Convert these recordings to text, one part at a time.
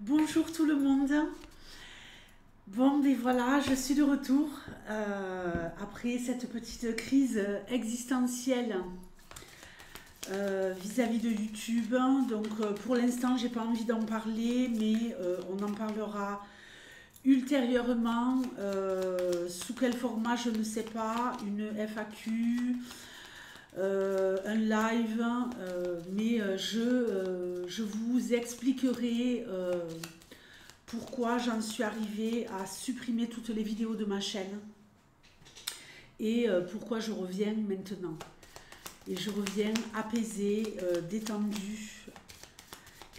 Bonjour tout le monde. Bon, ben voilà, je suis de retour après cette petite crise existentielle vis-à-vis de YouTube. Donc, pour l'instant, j'ai pas envie d'en parler, mais on en parlera ultérieurement. Sous quel format, je ne sais pas. Une FAQ, un live, mais je vous expliquerai. Pourquoi j'en suis arrivée à supprimer toutes les vidéos de ma chaîne et pourquoi je reviens maintenant. Et je reviens apaisée, détendue.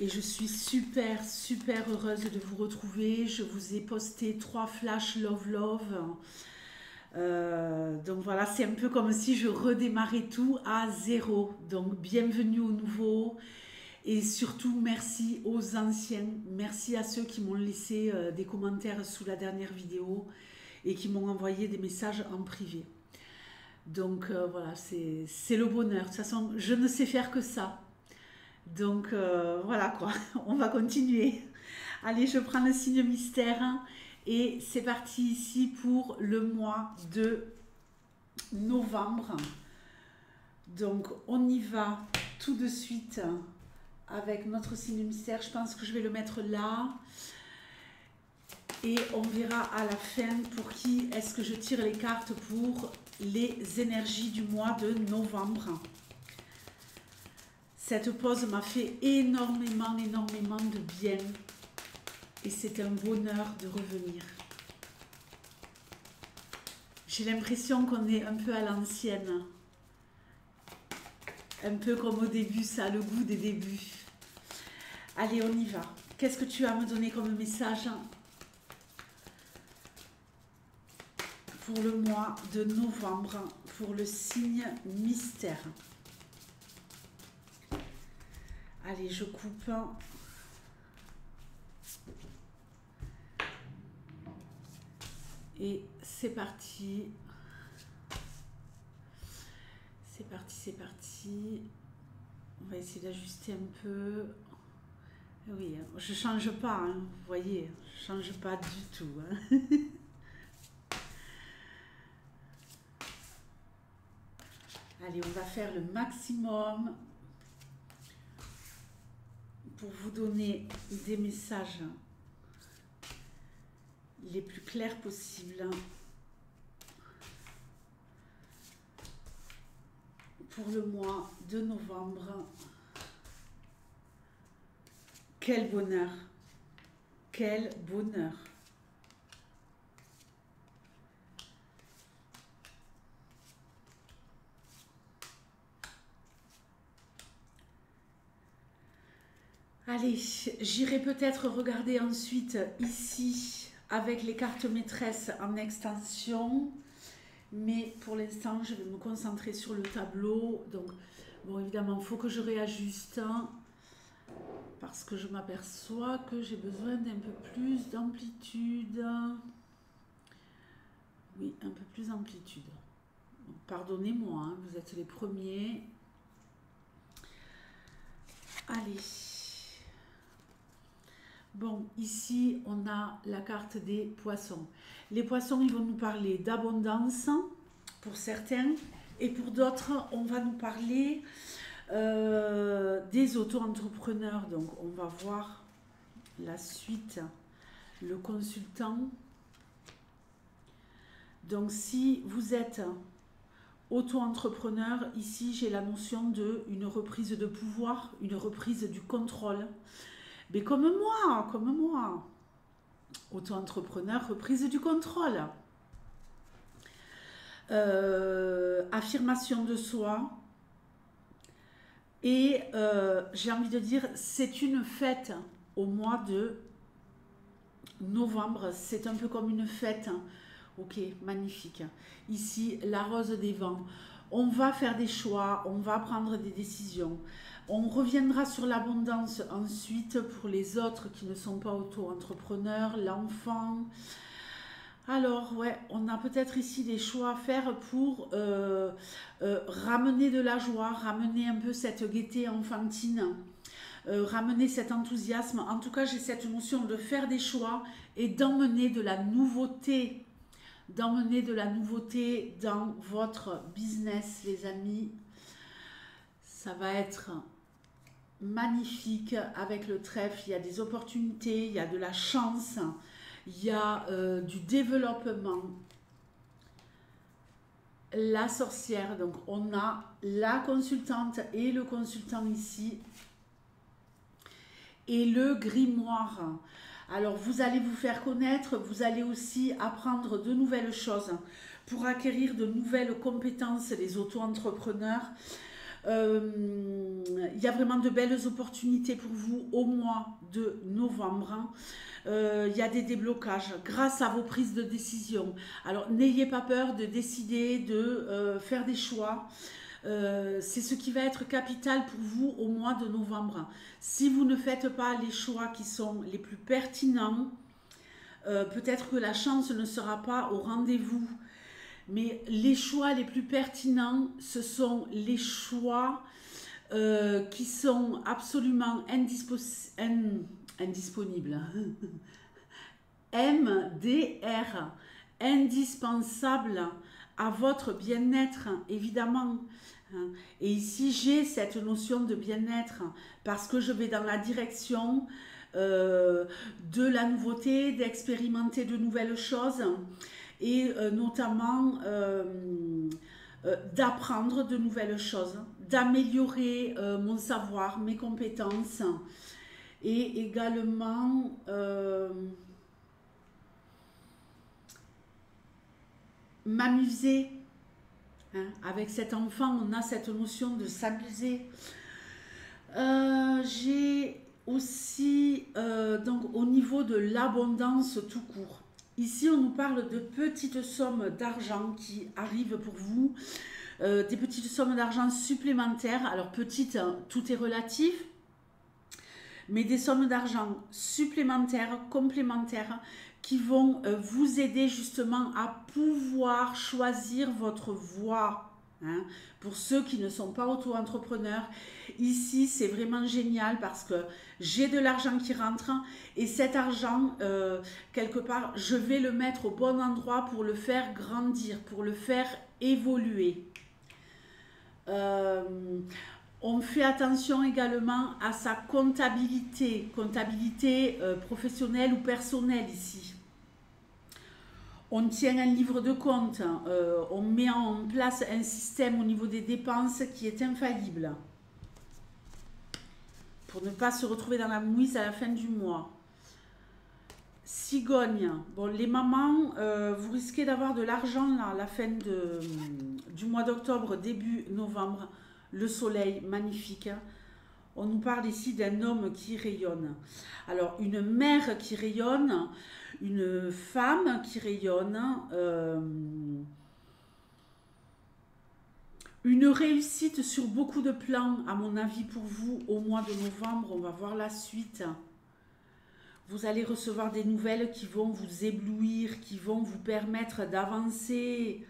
Et je suis super, super heureuse de vous retrouver. Je vous ai posté 3 flash love love. Donc voilà, c'est un peu comme si je redémarrais tout à zéro. Donc bienvenue au nouveau. Et surtout, merci aux anciens. Merci à ceux qui m'ont laissé des commentaires sous la dernière vidéo et qui m'ont envoyé des messages en privé. Donc voilà, c'est le bonheur. De toute façon, je ne sais faire que ça. Donc voilà quoi, on va continuer. Allez, je prends le signe mystère et c'est parti ici pour le mois de novembre. Donc on y va tout de suite avec notre signe mystère. Je pense que je vais le mettre là. Et on verra à la fin pour qui est-ce que je tire les cartes pour les énergies du mois de novembre. Cette pause m'a fait énormément, énormément de bien. Et c'est un bonheur de revenir. J'ai l'impression qu'on est un peu à l'ancienne. Un peu comme au début, ça a le goût des débuts. Allez, on y va. Qu'est-ce que tu as à me donner comme message pour le mois de novembre, pour le signe mystère? Allez, je coupe. Et c'est parti. C'est parti, c'est parti. On va essayer d'ajuster un peu. Oui, je change pas, hein, vous voyez, je change pas du tout. Hein. Allez, on va faire le maximum pour vous donner des messages les plus clairs possibles pour le mois de novembre. Quel bonheur! Quel bonheur! Allez, j'irai peut-être regarder ensuite ici avec les cartes maîtresses en extension. Mais pour l'instant, je vais me concentrer sur le tableau. Donc, bon, évidemment, il faut que je réajuste parce que je m'aperçois que j'ai besoin d'un peu plus d'amplitude. Oui, un peu plus d'amplitude. Pardonnez-moi, hein, vous êtes les premiers. Allez. Bon, ici, on a la carte des poissons. Les poissons, ils vont nous parler d'abondance pour certains. Et pour d'autres, on va nous parler des auto-entrepreneurs. Donc, on va voir la suite. Le consultant. Donc, si vous êtes auto-entrepreneur, ici, j'ai la notion d'une reprise de pouvoir, une reprise du contrôle. Mais comme moi, auto-entrepreneur, reprise du contrôle, affirmation de soi, et j'ai envie de dire, c'est une fête au mois de novembre, c'est un peu comme une fête, ok, magnifique. Ici, la rose des vents, on va faire des choix, on va prendre des décisions. On reviendra sur l'abondance ensuite pour les autres qui ne sont pas auto-entrepreneurs, l'enfant. Alors, ouais, on a peut-être ici des choix à faire pour ramener de la joie, ramener un peu cette gaieté enfantine ramener cet enthousiasme. En tout cas, j'ai cette notion de faire des choix et d'emmener de la nouveauté. D'emmener de la nouveauté dans votre business, les amis. Ça va être magnifique avec le trèfle. Il y a des opportunités, il y a de la chance, il y a du développement. La sorcière, donc on a la consultante et le consultant ici. Et le grimoire. Alors vous allez vous faire connaître, vous allez aussi apprendre de nouvelles choses pour acquérir de nouvelles compétences, les auto-entrepreneurs. Il y a vraiment de belles opportunités pour vous au mois de novembre. Il y a des déblocages grâce à vos prises de décision. Alors n'ayez pas peur de décider, de faire des choix. C'est ce qui va être capital pour vous au mois de novembre. Si vous ne faites pas les choix qui sont les plus pertinents, peut-être que la chance ne sera pas au rendez-vous. Mais les choix les plus pertinents, ce sont les choix qui sont absolument indisponibles. MDR, indispensable à votre bien-être, évidemment. Et ici, j'ai cette notion de bien-être parce que je vais dans la direction de la nouveauté, d'expérimenter de nouvelles choses et notamment d'apprendre de nouvelles choses, d'améliorer mon savoir, mes compétences et également m'amuser. Avec cet enfant, on a cette notion de s'amuser. J'ai aussi, donc au niveau de l'abondance tout court, ici on nous parle de petites sommes d'argent qui arrivent pour vous, des petites sommes d'argent supplémentaires. Alors petites, tout est relatif, mais des sommes d'argent supplémentaires, complémentaires, qui vont vous aider justement à pouvoir choisir votre voie. Pour ceux qui ne sont pas auto-entrepreneurs, ici c'est vraiment génial parce que j'ai de l'argent qui rentre et cet argent, quelque part, je vais le mettre au bon endroit pour le faire grandir, pour le faire évoluer. On fait attention également à sa comptabilité, professionnelle ou personnelle ici. On tient un livre de compte, on met en place un système au niveau des dépenses qui est infaillible pour ne pas se retrouver dans la mouise à la fin du mois. Cigogne, bon, les mamans, vous risquez d'avoir de l'argent là à la fin du mois d'octobre, début novembre. Le soleil, magnifique. On nous parle ici d'un homme qui rayonne. Alors, une mère qui rayonne, une femme qui rayonne, une réussite sur beaucoup de plans, à mon avis, pour vous, au mois de novembre. On va voir la suite. Vous allez recevoir des nouvelles qui vont vous éblouir, qui vont vous permettre d'avancer.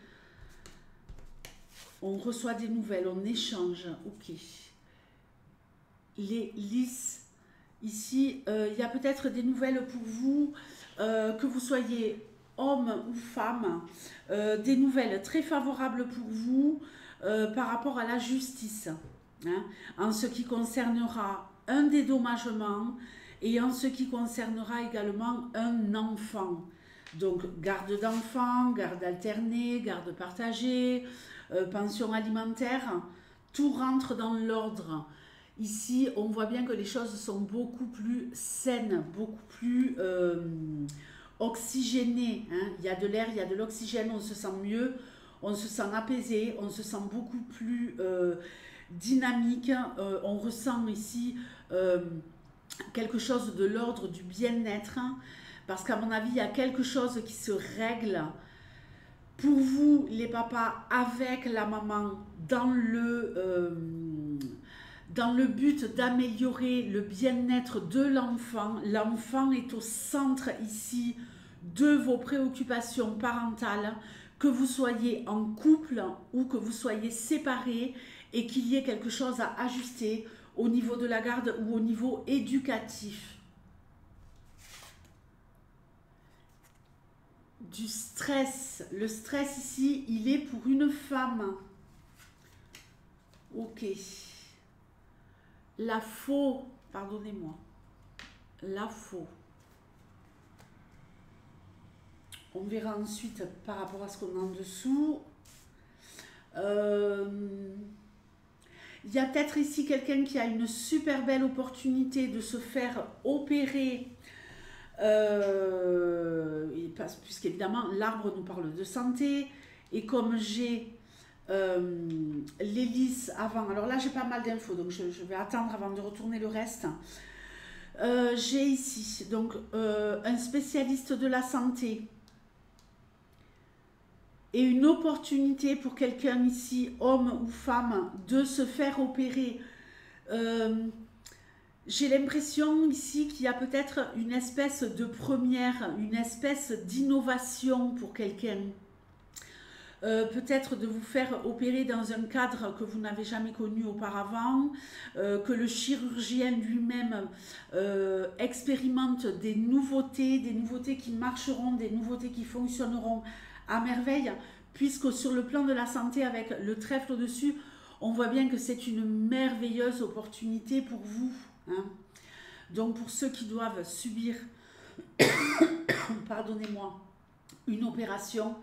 On reçoit des nouvelles, on échange. Ok. Les lys, ici, il y a peut-être des nouvelles pour vous, que vous soyez homme ou femme, des nouvelles très favorables pour vous par rapport à la justice, en ce qui concernera un dédommagement et en ce qui concernera également un enfant. Donc, garde d'enfant, garde alternée, garde partagée, pension alimentaire, tout rentre dans l'ordre. Ici, on voit bien que les choses sont beaucoup plus saines, beaucoup plus oxygénées. Il y a de l'air, il y a de l'oxygène, on se sent mieux, on se sent apaisé, on se sent beaucoup plus dynamique. On ressent ici quelque chose de l'ordre du bien-être, parce qu'à mon avis, il y a quelque chose qui se règle pour vous, les papas, avec la maman, dans le but d'améliorer le bien-être de l'enfant. L'enfant est au centre ici de vos préoccupations parentales, que vous soyez en couple ou que vous soyez séparés et qu'il y ait quelque chose à ajuster au niveau de la garde ou au niveau éducatif. Du stress. Le stress ici, il est pour une femme. Ok. La faux, pardonnez-moi. La faux. On verra ensuite par rapport à ce qu'on a en dessous. Il y a peut-être ici quelqu'un qui a une super belle opportunité de se faire opérer. Puisqu'évidemment, l'arbre nous parle de santé. Et comme j'ai l'hélice avant, alors là j'ai pas mal d'infos, donc je vais attendre avant de retourner le reste. J'ai ici donc un spécialiste de la santé et une opportunité pour quelqu'un ici, homme ou femme, de se faire opérer. J'ai l'impression ici qu'il y a peut-être une espèce de première, une espèce d'innovation pour quelqu'un. Peut-être de vous faire opérer dans un cadre que vous n'avez jamais connu auparavant, que le chirurgien lui-même expérimente des nouveautés qui marcheront, des nouveautés qui fonctionneront à merveille, puisque sur le plan de la santé, avec le trèfle au-dessus, on voit bien que c'est une merveilleuse opportunité pour vous. Hein. Donc pour ceux qui doivent subir, pardonnez-moi, une opération,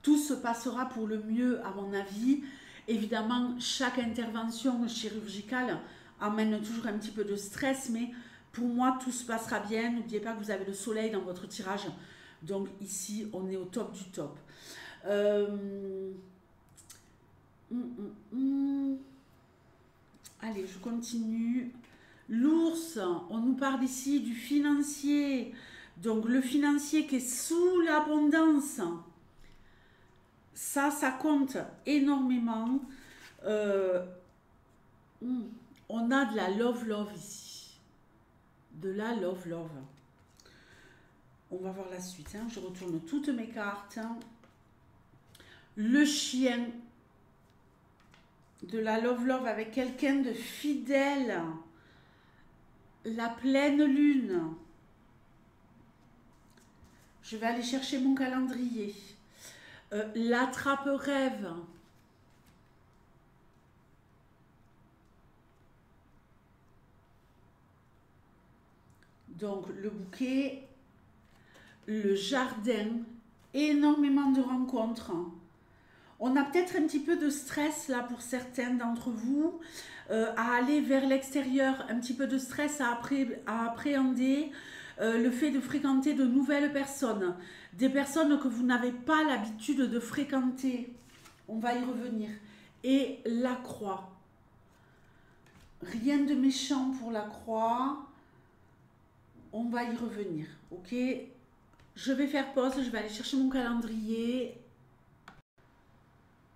tout se passera pour le mieux à mon avis. Évidemment, chaque intervention chirurgicale amène toujours un petit peu de stress, mais pour moi, tout se passera bien. N'oubliez pas que vous avez le soleil dans votre tirage. Donc ici, on est au top du top. Allez, je continue. L'ours, on nous parle ici du financier. Donc le financier qui est sous l'abondance. Ça compte énormément. On a de la love ici. De la love. On va voir la suite. Hein. Je retourne toutes mes cartes. Le chien. De la love avec quelqu'un de fidèle. La pleine lune. Je vais aller chercher mon calendrier. L'attrape-rêve. Donc le bouquet, le jardin, énormément de rencontres. On a peut-être un petit peu de stress là pour certains d'entre vous à aller vers l'extérieur, un petit peu de stress à appréhender. Le fait de fréquenter de nouvelles personnes, des personnes que vous n'avez pas l'habitude de fréquenter, on va y revenir. Et la croix, rien de méchant pour la croix, on va y revenir, ok? Je vais faire pause, je vais aller chercher mon calendrier.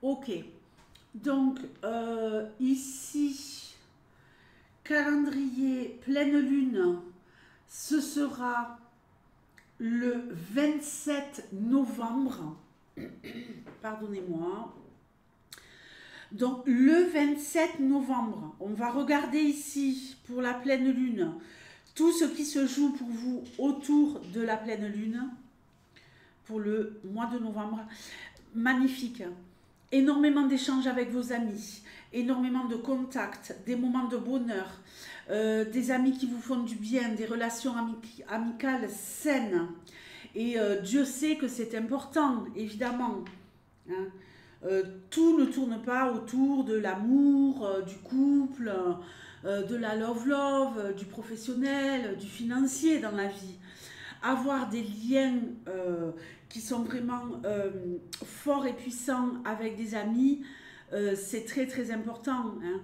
Ok, donc ici, calendrier pleine lune, ce sera le 27 novembre. Pardonnez-moi. Donc le 27 novembre, on va regarder ici pour la pleine lune tout ce qui se joue pour vous autour de la pleine lune pour le mois de novembre. Magnifique. Énormément d'échanges avec vos amis, énormément de contacts, des moments de bonheur, des amis qui vous font du bien, des relations amicales saines. Et Dieu sait que c'est important, évidemment. Hein. Tout ne tourne pas autour de l'amour, du couple, de la love, du professionnel, du financier dans la vie. Avoir des liens qui sont vraiment forts et puissants avec des amis, c'est très très important. Hein.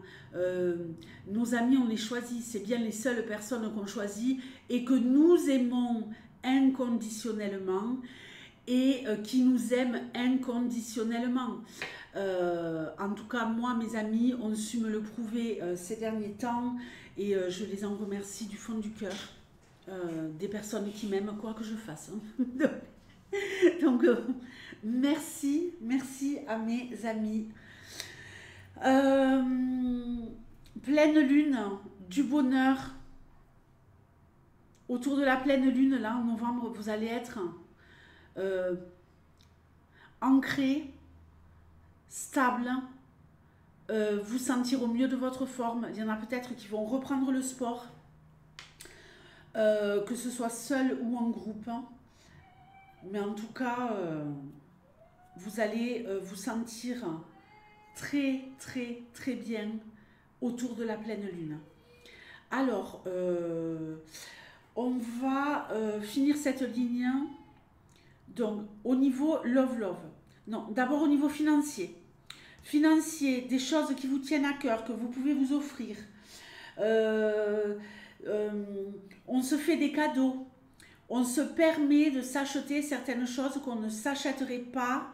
Nos amis, on les choisit, c'est bien les seules personnes qu'on choisit et que nous aimons inconditionnellement et qui nous aiment inconditionnellement. En tout cas, moi, mes amis ont su me le prouver ces derniers temps et je les en remercie du fond du cœur. Des personnes qui m'aiment quoi que je fasse. Hein. Donc, merci à mes amis. pleine lune, du bonheur. Autour de la pleine lune, là, en novembre, vous allez être euh, ancré, stable, vous sentir au mieux de votre forme. Il y en a peut-être qui vont reprendre le sport, que ce soit seul ou en groupe, hein. Mais en tout cas, vous allez vous sentir très, très, très bien autour de la pleine lune. Alors, on va finir cette ligne. Donc, au niveau love. Non, d'abord au niveau financier. Financier, des choses qui vous tiennent à cœur, que vous pouvez vous offrir. Euh, euh, on se fait des cadeaux. On se permet de s'acheter certaines choses qu'on ne s'achèterait pas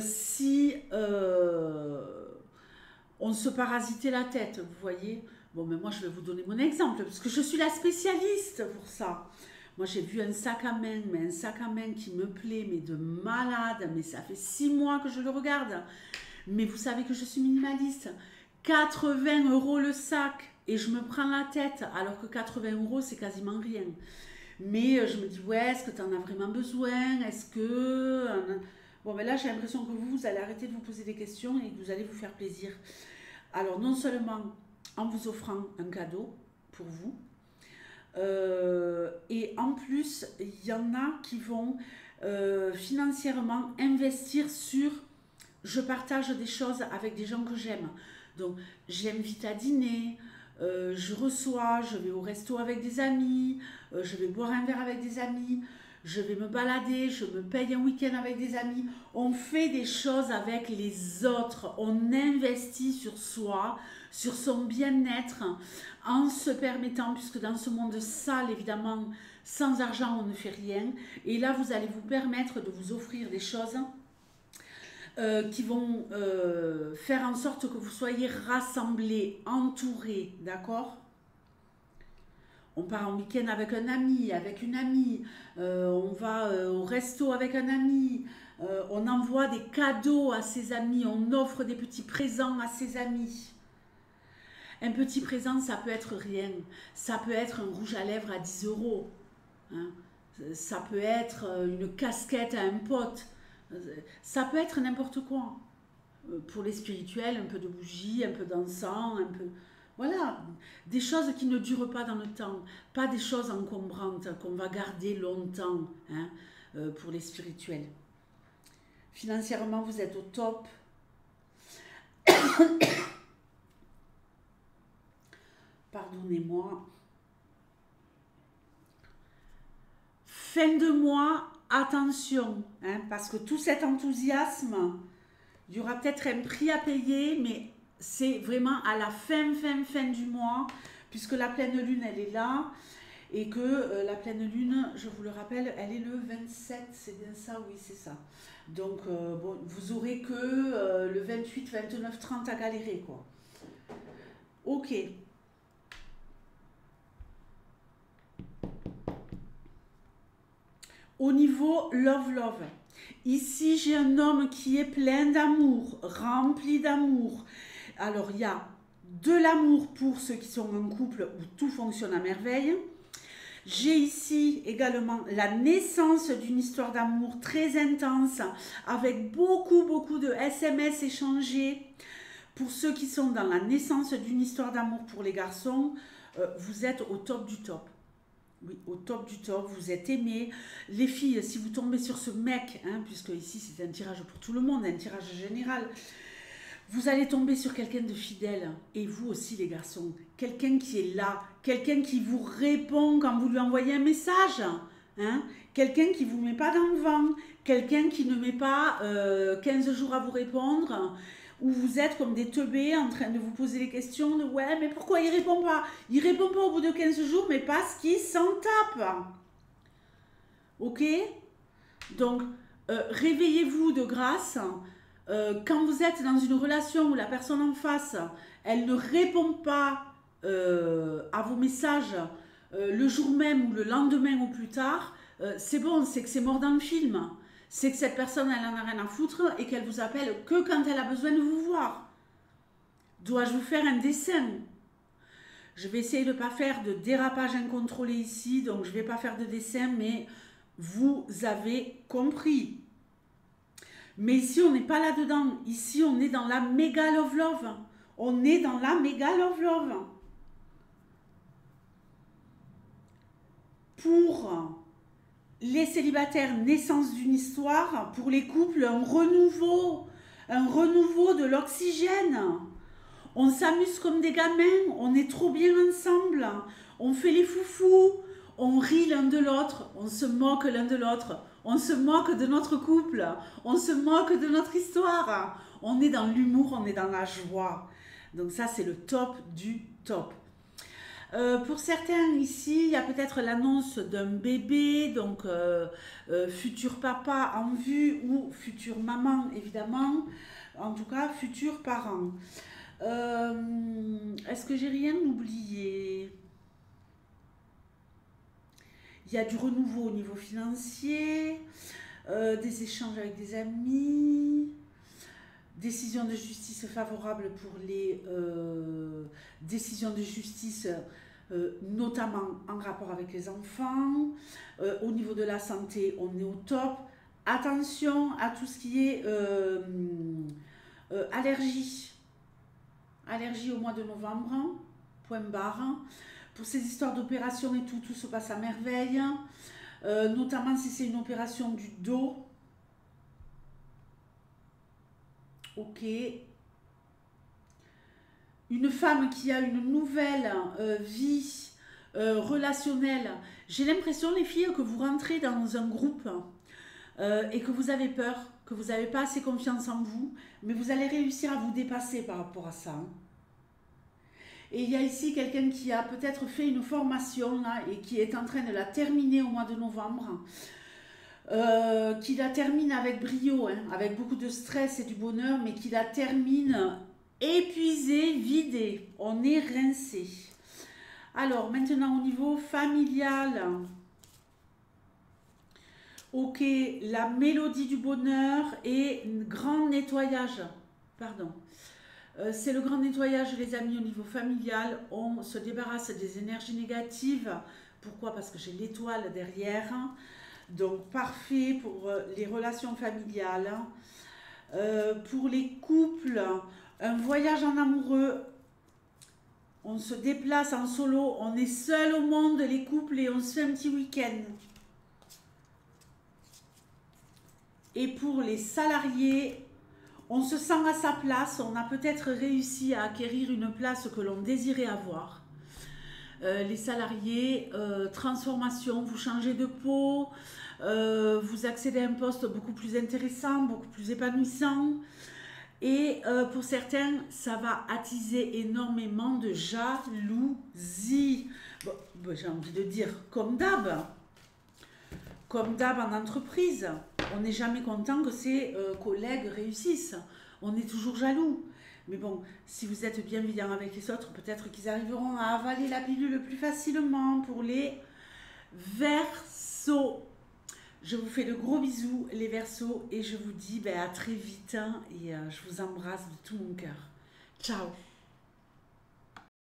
si on se parasitait la tête, vous voyez. Bon, mais moi, je vais vous donner mon exemple, parce que je suis la spécialiste pour ça. Moi, j'ai vu un sac à main, mais un sac à main qui me plaît, mais de malade, mais ça fait 6 mois que je le regarde. Mais vous savez que je suis minimaliste. 80 € le sac, et je me prends la tête, alors que 80 €, c'est quasiment rien. Mais je me dis, ouais, est-ce que tu en as vraiment besoin? Est-ce que... Bon, mais là, j'ai l'impression que vous allez arrêter de vous poser des questions et que vous allez vous faire plaisir. Alors, non seulement en vous offrant un cadeau pour vous, et en plus, il y en a qui vont financièrement investir sur je partage des choses avec des gens que j'aime. Donc, j'invite à dîner, je reçois, je vais au resto avec des amis, je vais boire un verre avec des amis, je vais me balader, je me paye un week-end avec des amis. On fait des choses avec les autres, on investit sur soi, sur son bien-être, en se permettant, puisque dans ce monde sale, évidemment, sans argent, on ne fait rien. Et là, vous allez vous permettre de vous offrir des choses qui vont faire en sorte que vous soyez rassemblés, entourés, d'accord? On part en week-end avec un ami, avec une amie, on va au resto avec un ami, on envoie des cadeaux à ses amis, on offre des petits présents à ses amis. Un petit présent, ça peut être rien. Ça peut être un rouge à lèvres à 10 €. Hein. Ça peut être une casquette à un pote. Ça peut être n'importe quoi. Pour les spirituels, un peu de bougie, un peu d'encens, un peu... Voilà, des choses qui ne durent pas dans le temps. Pas des choses encombrantes qu'on va garder longtemps, hein, pour les spirituels. Financièrement, vous êtes au top. Pardonnez-moi. Fin de mois, attention, hein, parce que tout cet enthousiasme, il y aura peut-être un prix à payer, mais c'est vraiment à la fin du mois, puisque la pleine lune, elle est là, et que la pleine lune, je vous le rappelle, elle est le 27, c'est bien ça? Oui, c'est ça. Donc, bon, vous aurez que le 28, 29, 30 à galérer, quoi. Ok. Au niveau love, ici j'ai un homme qui est plein d'amour, rempli d'amour. Alors il y a de l'amour pour ceux qui sont en couple où tout fonctionne à merveille. J'ai ici également la naissance d'une histoire d'amour très intense avec beaucoup de SMS échangés. Pour ceux qui sont dans la naissance d'une histoire d'amour pour les garçons, vous êtes au top du top. Oui, au top du top, vous êtes aimés. Les filles, si vous tombez sur ce mec, hein, puisque ici c'est un tirage pour tout le monde, un tirage général, vous allez tomber sur quelqu'un de fidèle. Et vous aussi les garçons, quelqu'un qui est là, quelqu'un qui vous répond quand vous lui envoyez un message, hein, quelqu'un qui ne vous met pas dans le vent, quelqu'un qui ne met pas 15 jours à vous répondre, où vous êtes comme des teubés en train de vous poser les questions de ouais, mais pourquoi il répond pas? Il répond pas au bout de 15 jours, mais parce qu'il s'en tape. Ok? Donc, réveillez-vous de grâce. Quand vous êtes dans une relation où la personne en face, elle ne répond pas à vos messages le jour même ou le lendemain ou plus tard, c'est bon, c'est que c'est mort dans le film. C'est que cette personne, elle en a rien à foutre et qu'elle vous appelle que quand elle a besoin de vous voir. Dois-je vous faire un dessin? Je vais essayer de ne pas faire de dérapage incontrôlé ici, donc je ne vais pas faire de dessin, mais vous avez compris. Mais ici, on n'est pas là-dedans. Ici, on est dans la méga love love. On est dans la méga love love. Pour les célibataires, naissance d'une histoire. Pour les couples, un renouveau de l'oxygène. On s'amuse comme des gamins, on est trop bien ensemble, on fait les foufous, on rit l'un de l'autre, on se moque l'un de l'autre, on se moque de notre couple, on se moque de notre histoire. On est dans l'humour, on est dans la joie. Donc ça, c'est le top du top. Pour certains ici, il y a peut-être l'annonce d'un bébé, donc futur papa en vue ou future maman, évidemment. En tout cas, futurs parents. Est-ce que j'ai rien oublié? Il y a du renouveau au niveau financier, des échanges avec des amis, décision de justice favorable pour les décisions de justice, notamment en rapport avec les enfants. Au niveau de la santé, on est au top. Attention à tout ce qui est allergie. Allergie au mois de novembre, point barre. Pour ces histoires d'opération et tout, tout se passe à merveille. Notamment si c'est une opération du dos. Ok. Une femme qui a une nouvelle vie relationnelle. J'ai l'impression, les filles, que vous rentrez dans un groupe et que vous avez peur, que vous n'avez pas assez confiance en vous, mais vous allez réussir à vous dépasser par rapport à ça. Et il y a ici quelqu'un qui a peut-être fait une formation là, et qui est en train de la terminer au mois de novembre, qui la termine avec brio, hein, avec beaucoup de stress et du bonheur, mais qui la termine épuisée, vidée. On est rincé. Alors maintenant au niveau familial, ok, la mélodie du bonheur et un grand nettoyage. Pardon. C'est le grand nettoyage, les amis, au niveau familial. On se débarrasse des énergies négatives. Pourquoi? Parce que j'ai l'étoile derrière. Donc, parfait pour les relations familiales. Pour les couples, un voyage en amoureux. On se déplace en solo. On est seul au monde, les couples, et on se fait un petit week-end. Et pour les salariés, on se sent à sa place, on a peut-être réussi à acquérir une place que l'on désirait avoir. Les salariés, transformation, vous changez de peau, vous accédez à un poste beaucoup plus intéressant, beaucoup plus épanouissant. Et pour certains, ça va attiser énormément de jalousie. Bon, j'ai envie de dire comme d'hab en entreprise. On n'est jamais content que ses collègues réussissent. On est toujours jaloux. Mais bon, si vous êtes bienveillant avec les autres, peut-être qu'ils arriveront à avaler la pilule plus facilement. Pour les Verseaux, je vous fais de gros bisous, les Verseaux, et je vous dis à très vite. Et je vous embrasse de tout mon cœur. Ciao!